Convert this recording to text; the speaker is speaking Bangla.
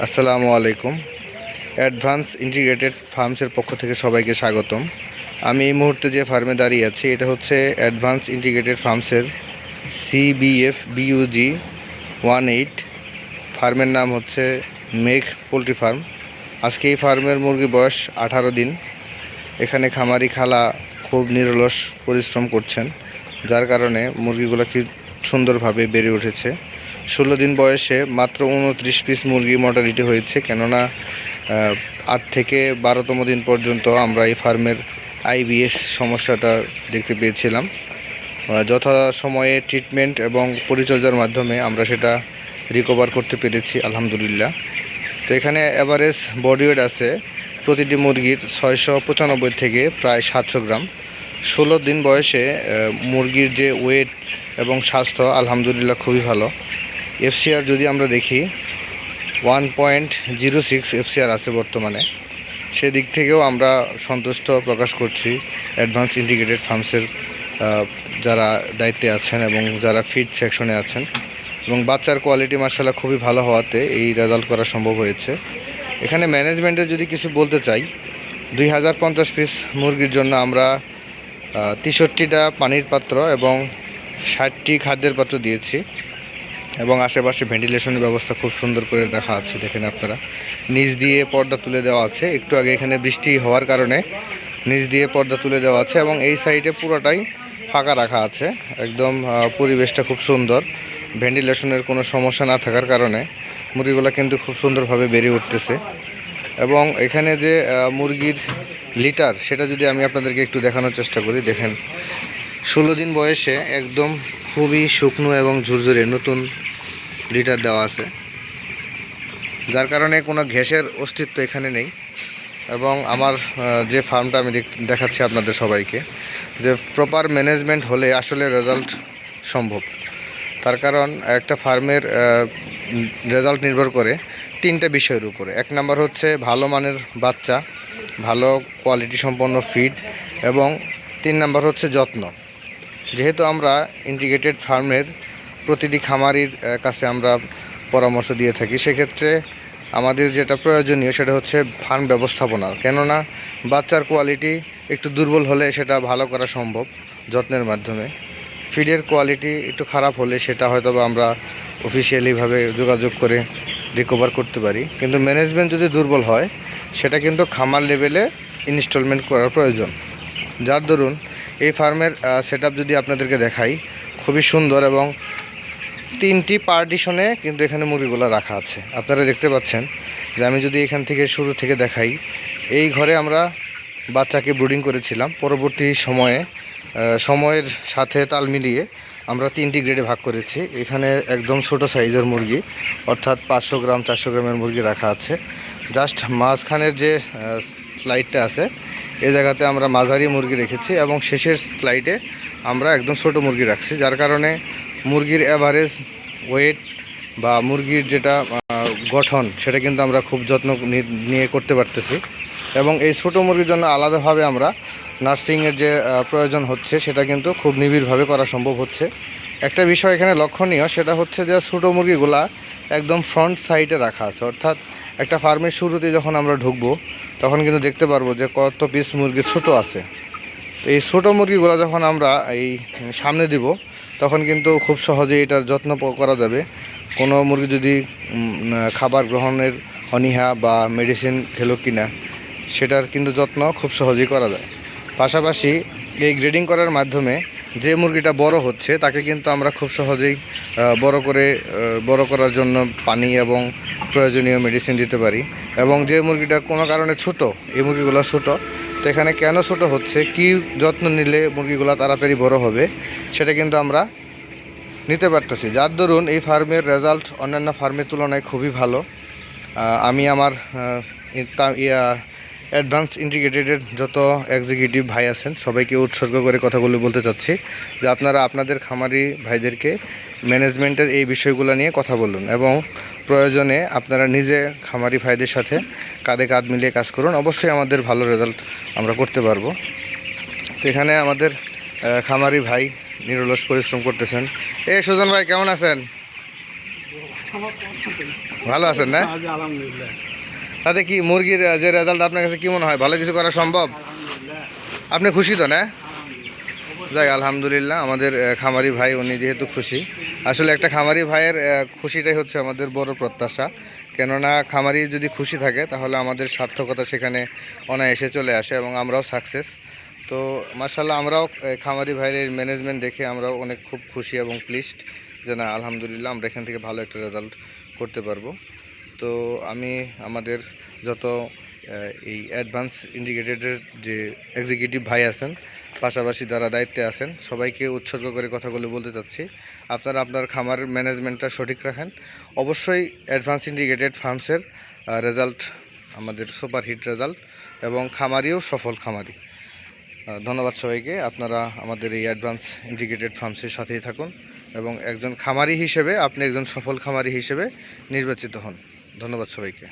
আসসালামু আলাইকুম। অ্যাডভান্স ইন্টিগ্রেটেড ফার্মসের পক্ষ থেকে সবাইকে স্বাগতম। আমি এই মুহূর্তে যে ফার্মে দাঁড়িয়ে আছি এটা হচ্ছে অ্যাডভান্স ইন্টিগ্রেটেড ফার্মসের CBF BUG 18। ফার্মের নাম হচ্ছে মেঘ পোলট্রি ফার্ম। আজকে এই ফার্মের মুরগি বয়স 18 দিন। এখানে খামারি খালা খুব নিরলস পরিশ্রম করছেন, যার কারণে মুরগিগুলো খুব সুন্দরভাবে বেড়ে উঠেছে। 16 দিন বয়সে মাত্র 29 পিস মুরগি মর্টালিটি হয়েছে, কেননা 8 থেকে 12তম দিন পর্যন্ত আমরা এই ফার্মের IBS সমস্যাটা দেখতে পেয়েছিলাম। যথাসময়ে ট্রিটমেন্ট এবং পরিচর্যার মাধ্যমে আমরা সেটা রিকভার করতে পেরেছি আলহামদুলিল্লাহ। তো এখানে অ্যাভারেজ বডি ওয়েট আছে প্রতিটি মুরগির 695 থেকে প্রায় 700 গ্রাম। 16 দিন বয়সে মুরগির যে ওয়েট এবং স্বাস্থ্য আলহামদুলিল্লাহ খুবই ভালো। FCR যদি আমরা দেখি 1.06 FCR আছে বর্তমানে। সেদিক থেকেও আমরা সন্তুষ্ট প্রকাশ করছি অ্যাডভান্স ইন্টিগ্রেটেড ফার্মসের যারা দায়িত্বে আছেন এবং যারা ফিড সেকশনে আছেন, এবং বাচ্চার কোয়ালিটি মাশাআল্লাহ খুবই ভালো হওয়াতে এই রেজাল্ট করা সম্ভব হয়েছে। এখানে ম্যানেজমেন্টের যদি কিছু বলতে চাই, 2050 পিস মুরগির জন্য আমরা 63টা পানির পাত্র এবং 60টি খাদ্যের পাত্র দিয়েছি, এবং আশেপাশে ভেন্টিলেশনের ব্যবস্থা খুব সুন্দর করে রাখা আছে। দেখেন আপনারা, নিচ দিয়ে পর্দা তুলে দেওয়া আছে। একটু আগে এখানে বৃষ্টি হওয়ার কারণে নিচ দিয়ে পর্দা তুলে দেওয়া আছে, এবং এই সাইডে পুরোটাই ফাঁকা রাখা আছে। একদম পরিবেশটা খুব সুন্দর। ভেন্টিলেশনের কোনো সমস্যা না থাকার কারণে মুরগিগুলো কিন্তু খুব সুন্দরভাবে বেড়ে উঠতেছে। এবং এখানে যে মুরগির লিটার, সেটা যদি আমি আপনাদেরকে একটু দেখানোর চেষ্টা করি, দেখেন 16 দিন বয়সে একদম খুবই শুকনো এবং ঝুরঝুরে নতুন লিটার দেওয়া আছে, যার কারণে কোনো গ্যাসের অস্তিত্ব এখানে নেই। এবং আমার যে ফার্মটা আমি দেখাচ্ছি আপনাদের সবাইকে, যে প্রপার ম্যানেজমেন্ট হলে আসলে রেজাল্ট সম্ভব। তার কারণ একটা ফার্মের রেজাল্ট নির্ভর করে 3টা বিষয়ের উপরে। 1 নাম্বার হচ্ছে ভালো মানের বাচ্চা, ভালো কোয়ালিটি সম্পন্ন ফিড, এবং 3 নাম্বার হচ্ছে যত্ন। যেহেতু আমরা ইন্টিগ্রেটেড ফার্মের প্রতিটি খামারির কাছে আমরা পরামর্শ দিয়ে থাকি, সেক্ষেত্রে আমাদের যেটা প্রয়োজনীয় সেটা হচ্ছে ফার্ম ব্যবস্থাপনা। কেননা বাচ্চার কোয়ালিটি একটু দুর্বল হলে সেটা ভালো করা সম্ভব যত্নের মাধ্যমে। ফিডের কোয়ালিটি একটু খারাপ হলে সেটা হয়তো আমরা অফিসিয়ালিভাবে যোগাযোগ করে রিকভার করতে পারি, কিন্তু ম্যানেজমেন্ট যদি দুর্বল হয় সেটা কিন্তু খামার লেভেলে ইনস্টলমেন্ট করার প্রয়োজন। যার দরুন এই ফার্মের সেটআপ যদি আপনাদেরকে দেখাই, খুবই সুন্দর, এবং 3টি পার্টিশনে কিন্তু এখানে মুরগিগুলো রাখা আছে। আপনারা দেখতে পাচ্ছেন যে আমি যদি এখান থেকে শুরু থেকে দেখাই, এই ঘরে আমরা বাচ্চাকে ব্রুডিং করেছিলাম। পরবর্তী সময়ের সাথে তাল মিলিয়ে আমরা 3টি গ্রেডে ভাগ করেছি। এখানে একদম ছোটো সাইজের মুরগি, অর্থাৎ 500 গ্রাম 400 গ্রামের মুরগি রাখা আছে। জাস্ট মাঝখানের যে স্লাইডটা আছে এই জায়গাতে আমরা মাঝারি মুরগি রেখেছি, এবং শেষের স্লাইডে আমরা একদম ছোটো মুরগি রাখছি, যার কারণে মুরগির অ্যাভারেজ ওয়েট বা মুরগির যেটা গঠন সেটা কিন্তু আমরা খুব যত্ন নিয়ে করতে পারতেছি। এবং এই ছোটো মুরগির জন্য আলাদাভাবে আমরা নার্সিংয়ের যে প্রয়োজন হচ্ছে সেটা কিন্তু খুব নিবিড়ভাবে করা সম্ভব হচ্ছে। একটা বিষয় এখানে লক্ষণীয়, সেটা হচ্ছে যে ছোটো মুরগিগুলা একদম ফ্রন্ট সাইডে রাখা আছে, অর্থাৎ একটা ফার্মের শুরুতে যখন আমরা ঢুকবো তখন কিন্তু দেখতে পারবো যে কত পিস মুরগি ছোট আছে। তো এই ছোটো মুরগিগুলো যখন আমরা এই সামনে দিব তখন কিন্তু খুব সহজেই এটার যত্ন করা যাবে। কোনো মুরগি যদি খাবার গ্রহণের অনীহা বা মেডিসিন খেলো কিনা সেটার কিন্তু যত্ন খুব সহজেই করা যায়। পাশাপাশি এই গ্রেডিং করার মাধ্যমে যে মুরগিটা বড় হচ্ছে তাকে কিন্তু আমরা খুব সহজেই বড় করার জন্য পানি এবং প্রয়োজনীয় মেডিসিন দিতে পারি। এবং যে মুরগিটা কোনো কারণে ছোট, এই মুরগিগুলো ছোট, তো এখানে কেন ছোট হচ্ছে, কি যত্ন নিলে মুরগিগুলো তাড়াতাড়ি বড় হবে সেটা কিন্তু আমরা নিতে পারতেছি। যার দরুন এই ফার্মের রেজাল্ট অন্যান্য ফার্মের তুলনায় খুবই ভালো। আমি আমার অ্যাডভান্স ইন্টিগ্রেটেডের যত এক্সিকিউটিভ ভাই আছেন সবাইকে উৎসর্গ করে কথাগুলো বলতে চাচ্ছি যে আপনারা আপনাদের খামারি ভাইদেরকে ম্যানেজমেন্টের এই বিষয়গুলো নিয়ে কথা বলুন, এবং প্রয়োজনে আপনারা নিজে খামারি ভাইদের সাথে কাঁধে কাঁধ মিলিয়ে কাজ করুন। অবশ্যই আমাদের ভালো রেজাল্ট আমরা করতে পারবো। তো এখানে আমাদের খামারি ভাই নিরলস পরিশ্রম করতেছেন। সুজন ভাই কেমন আছেন? ভালো আছেন না? আজ আলহামদুলিল্লাহ। তাতে কি মুরগির যে রেজাল্ট আপনার কাছে কি মনে হয়, ভালো কিছু করা সম্ভব? আলহামদুলিল্লাহ। আপনি খুশি তো না? আলহামদুলিল্লাহ। যাক আলহামদুলিল্লাহ, আমাদের খামারি ভাই উনি যেহেতু খুশি, আসলে একটা খামারি ভাইয়ের খুশিটাই হচ্ছে আমাদের বড় প্রত্যাশা। কেননা খামারি যদি খুশি থাকে তাহলে আমাদের সার্থকতা সেখানে অনায়াসে চলে আসে এবং আমরাও সাকসেস। তো মার্শাল্লাহ আমরাও খামারি ভাইয়ের ম্যানেজমেন্ট দেখে আমরাও অনেক খুব খুশি এবং প্লিজড যে না আলহামদুলিল্লাহ আমরা এখান থেকে ভালো একটা রেজাল্ট করতে পারবো। তো আমি আমাদের যত এই অ্যাডভান্স ইন্ডিকেটেডের যে এক্সিকিউটিভ ভাই আছেন, পাশাপাশি যারা দায়িত্বে আছেন, সবাইকে উৎসর্গ করে কথাগুলো বলতে চাচ্ছি, আপনারা আপনার খামার ম্যানেজমেন্টটা সঠিক রাখেন। অবশ্যই অ্যাডভান্স ইন্ডিকেটেড ফার্মসের রেজাল্ট আমাদের সুপারহিট রেজাল্ট এবং খামারিও সফল খামারি। ধন্যবাদ সবাইকে। আপনারা আমাদের এই অ্যাডভান্স ইন্টিগ্রেটেড ফার্মসের সাথেই থাকুন এবং একজন খামারি হিসেবে আপনি একজন সফল খামারি হিসেবে নির্বাচিত হন। ধন্যবাদ সবাইকে।